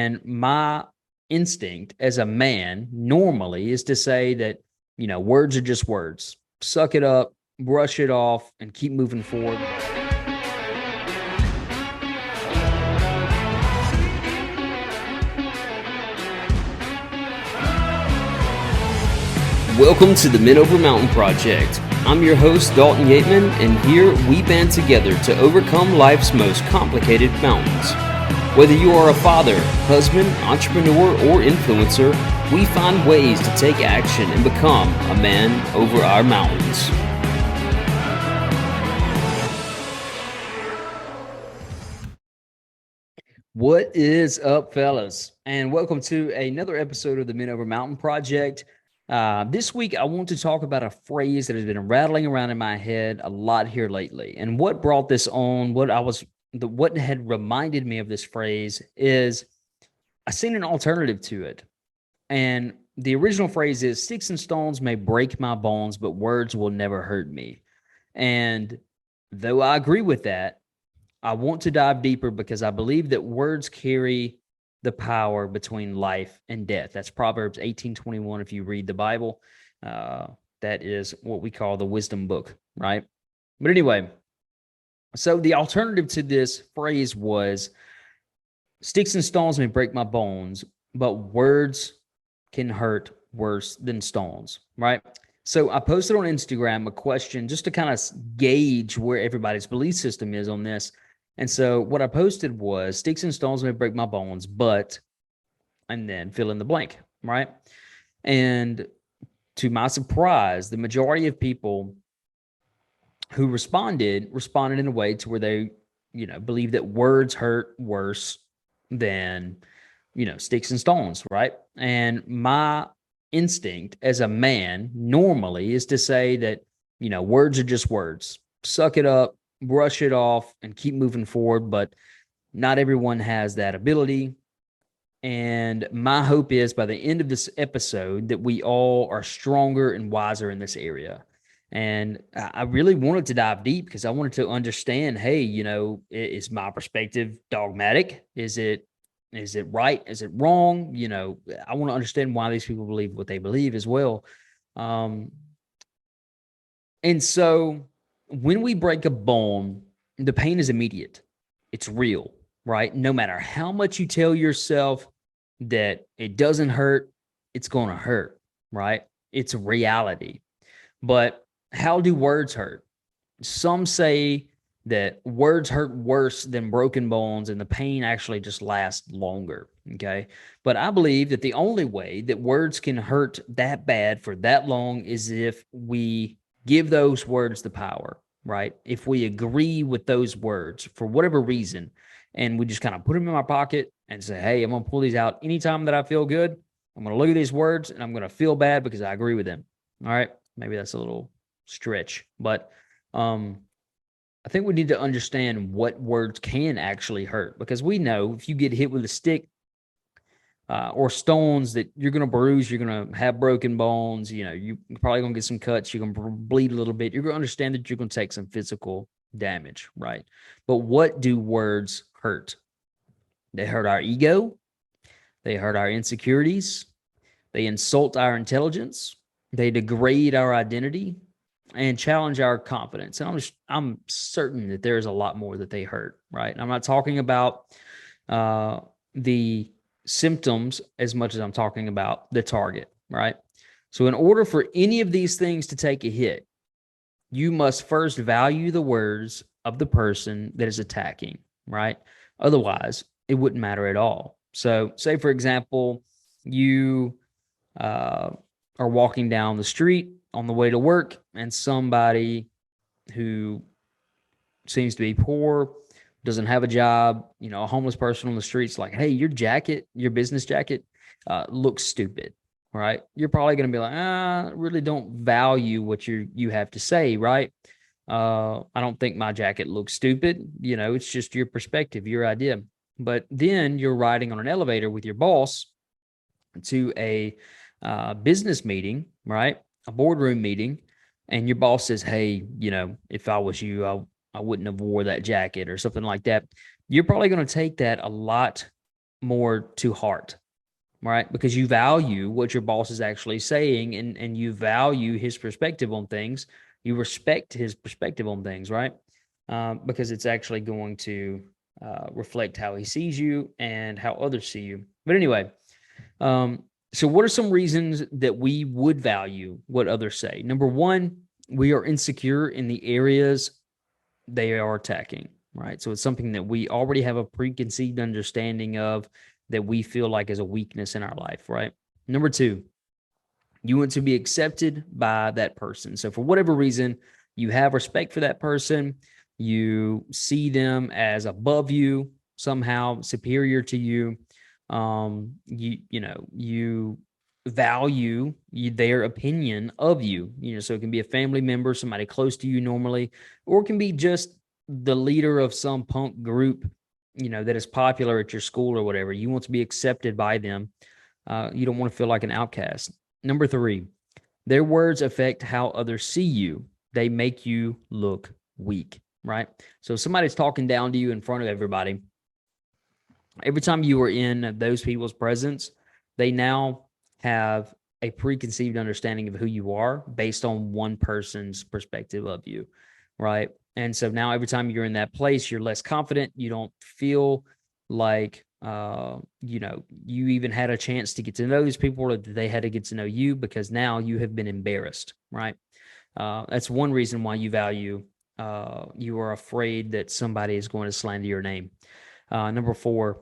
And my instinct as a man normally is to say that, words are just words. Suck it up, brush it off, and keep moving forward. Welcome to the Men Over Mountain Project. I'm your host, Dalton Yateman, and here we band together to overcome life's most complicated mountains. Whether you are a father, husband, entrepreneur, or influencer, we find ways to take action and become a man over our mountains. What is up, fellas? And welcome to another episode of the Men Over Mountain Project. This week, I want to talk about a phrase that has been rattling around in my head a lot here lately. And what brought this on, what had reminded me of this phrase is I seen an alternative to it. And the original phrase is, "Sticks and stones may break my bones, but words will never hurt me." And though I agree with that, I want to dive deeper because I believe that words carry the power between life and death. That's Proverbs 18:21. If you read the Bible, that is what we call the wisdom book, right? But anyway, so the alternative to this phrase was, "Sticks and stones may break my bones, but words can hurt worse than stones," right? So I posted on Instagram a question just to kind of gauge where everybody's belief system is on this. And so what I posted was, "Sticks and stones may break my bones, but," and then fill in the blank, right? And to my surprise, the majority of people who responded in a way to where they, believe that words hurt worse than, sticks and stones, right? And my instinct as a man normally is to say that, words are just words. Suck it up, brush it off, and keep moving forward. But not everyone has that ability. And my hope is by the end of this episode that we all are stronger and wiser in this area. And I really wanted to dive deep because I wanted to understand, hey, is my perspective dogmatic? Is it right? Is it wrong? I want to understand why these people believe what they believe as well. And so when we break a bone, the pain is immediate. It's real, right? No matter how much you tell yourself that it doesn't hurt, it's going to hurt, right? It's reality. But how do words hurt? Some say that words hurt worse than broken bones and the pain actually just lasts longer, okay? But I believe that the only way that words can hurt that bad for that long is if we give those words the power, right? If we agree with those words for whatever reason, and we just kind of put them in my pocket and say, hey, I'm going to pull these out anytime that I feel good. I'm going to look at these words and I'm going to feel bad because I agree with them. All right. Maybe that's a little stretch, but I think we need to understand what words can actually hurt, because we know if you get hit with a stick or stones that you're going to bruise, you're going to have broken bones, you're probably going to get some cuts, you're going to bleed a little bit, you're going to understand that you're going to take some physical damage, right? But what do words hurt? They hurt our ego, they hurt our insecurities, they insult our intelligence, they degrade our identity, and challenge our confidence. And I'm certain that there's a lot more that they hurt, right? I'm not talking about the symptoms as much as I'm talking about the target, right? So in order for any of these things to take a hit, you must first value the words of the person that is attacking, right? Otherwise, it wouldn't matter at all. So say, for example, you are walking down the street on the way to work, and somebody who seems to be poor, doesn't have a job, a homeless person on the street's like, hey, your business jacket looks stupid, right? You're probably going to be like, I really don't value what you have to say, right? I don't think my jacket looks stupid. It's just your perspective, your idea. But then you're riding on an elevator with your boss to a business meeting, right? A boardroom meeting, and your boss says, hey, if I was you, I wouldn't have wore that jacket or something like that. You're probably going to take that a lot more to heart, right? Because you value what your boss is actually saying, and you value his perspective on things. You respect his perspective on things, right? Because it's actually going to reflect how he sees you and how others see you. But anyway, um, so what are some reasons that we would value what others say? Number one, we are insecure in the areas they are attacking, right? So it's something that we already have a preconceived understanding of that we feel like is a weakness in our life, right? Number two, you want to be accepted by that person. So for whatever reason, you have respect for that person, you see them as above you, somehow superior to you. You value their opinion of you. So it can be a family member, somebody close to you normally, or it can be just the leader of some punk group, that is popular at your school or whatever. You want to be accepted by them. You don't want to feel like an outcast. Number three, their words affect how others see you. They make you look weak, right? So if somebody's talking down to you in front of everybody, every time you are in those people's presence, they now have a preconceived understanding of who you are based on one person's perspective of you, right? And so now every time you're in that place, you're less confident. You don't feel like you even had a chance to get to know these people, or that they had to get to know you, because now you have been embarrassed, right? That's one reason why you value. You are afraid that somebody is going to slander your name. Number four,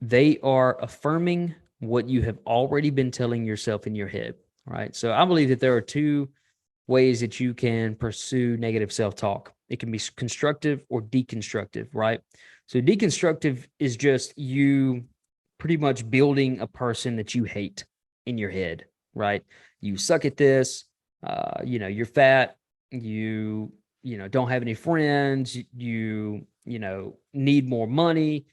they are affirming what you have already been telling yourself in your head, right? So I believe that there are two ways that you can pursue negative self-talk. It can be constructive or deconstructive, right? So deconstructive is just you pretty much building a person that you hate in your head, right? You suck at this, you're fat, don't have any friends, need more money,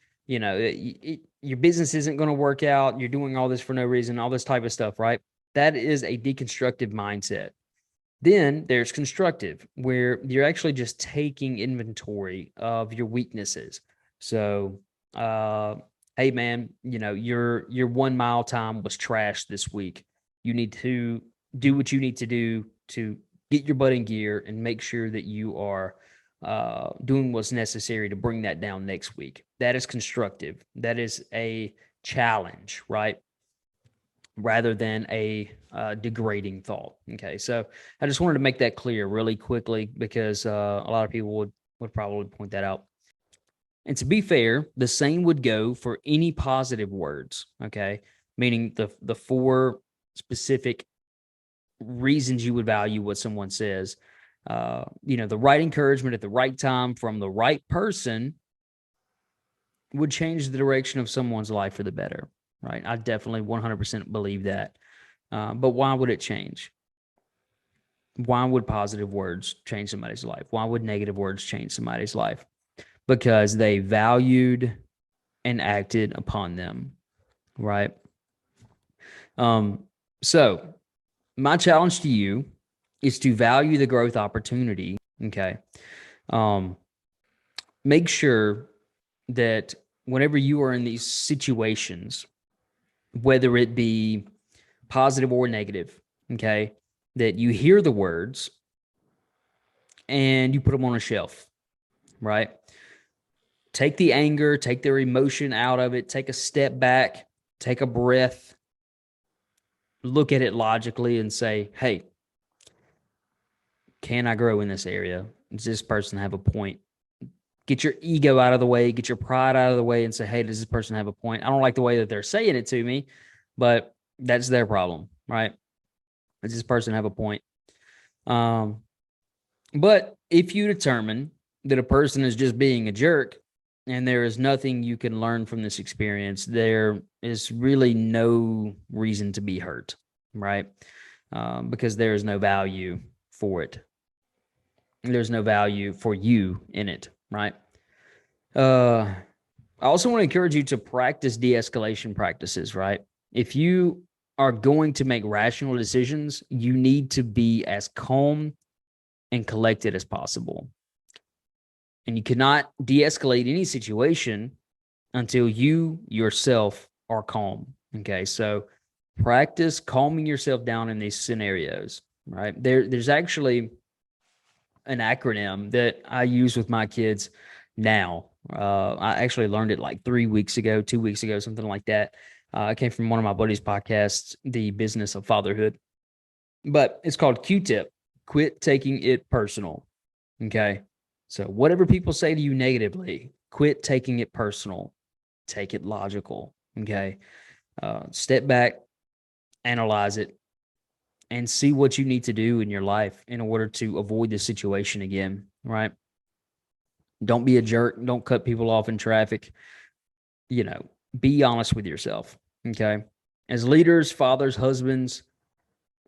your business isn't going to work out, you're doing all this for no reason, all this type of stuff, right? That is a deconstructive mindset. Then there's constructive, where you're actually just taking inventory of your weaknesses. So, hey man, your 1 mile time was trash this week. You need to do what you need to do to get your butt in gear and make sure that you are doing what's necessary to bring that down next week. That is constructive. That is a challenge, right? Rather than a degrading thought. Okay, so I just wanted to make that clear really quickly, because a lot of people would probably point that out. And to be fair, the same would go for any positive words. Okay, meaning the four specific reasons you would value what someone says. The right encouragement at the right time from the right person would change the direction of someone's life for the better. Right, I definitely 100% believe that. But why would it change? Why would positive words change somebody's life? Why would negative words change somebody's life? Because they valued and acted upon them, right? So my challenge to you is to value the growth opportunity. Okay. Um, Make sure that whenever you are in these situations, whether it be positive or negative, okay, that you hear the words and you put them on a shelf, right? Take the anger, take their emotion out of it, take a step back, take a breath, look at it logically and say, hey, can I grow in this area? Does this person have a point? Get your ego out of the way, get your pride out of the way, and say, hey, does this person have a point? I don't like the way that they're saying it to me, but that's their problem, right? Does this person have a point? But if you determine that a person is just being a jerk and there is nothing you can learn from this experience, there is really no reason to be hurt, right? Because there is no value for it. There's no value for you in it, right? I also want to encourage you to practice de-escalation practices, right? If you are going to make rational decisions, you need to be as calm and collected as possible. And you cannot de-escalate any situation until you yourself are calm. Okay. So practice calming yourself down in these scenarios, right? There's actually an acronym that I use with my kids now. I actually learned it like 3 weeks ago, 2 weeks ago, something like that. It came from one of my buddies' podcasts, The Business of Fatherhood, but it's called Q-tip. Quit taking it personal. Okay. So whatever people say to you negatively, quit taking it personal. Take it logical. Okay. Step back, analyze it, and see what you need to do in your life in order to avoid this situation again. Right. Don't be a jerk. Don't cut people off in traffic. You know, be honest with yourself. Okay. As leaders, fathers, husbands,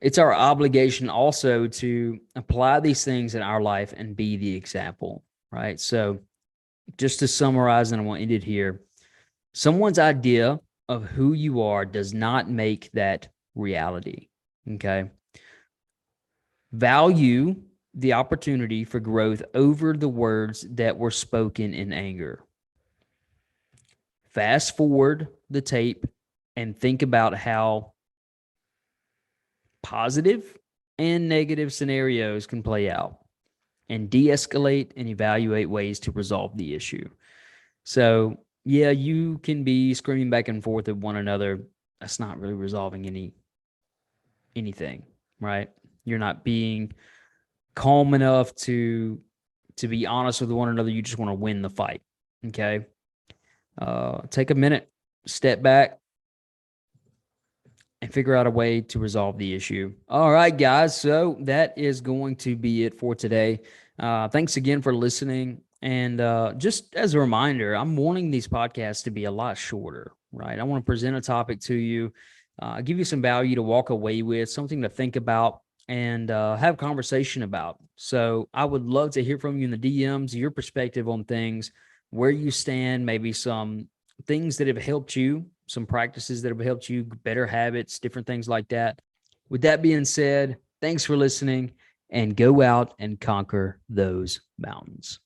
it's our obligation also to apply these things in our life and be the example. Right. So, just to summarize, and I want to end it here, someone's idea of who you are does not make that reality. Okay. Value the opportunity for growth over the words that were spoken in anger. Fast forward the tape and think about how positive and negative scenarios can play out, and de escalate and evaluate ways to resolve the issue. So, yeah, you can be screaming back and forth at one another. That's not really resolving anything, right? You're not being calm enough to be honest with one another. You just want to win the fight. Okay. Take a minute, step back, and figure out a way to resolve the issue. All right, guys. So that is going to be it for today. Thanks again for listening. And just as a reminder, I'm wanting these podcasts to be a lot shorter, right? I want to present a topic to you, give you some value to walk away with, something to think about, and have conversation about. So I would love to hear from you in the DMs, your perspective on things, where you stand, maybe some things that have helped you, some practices that have helped you, better habits, different things like that. With that being said, thanks for listening, and go out and conquer those mountains.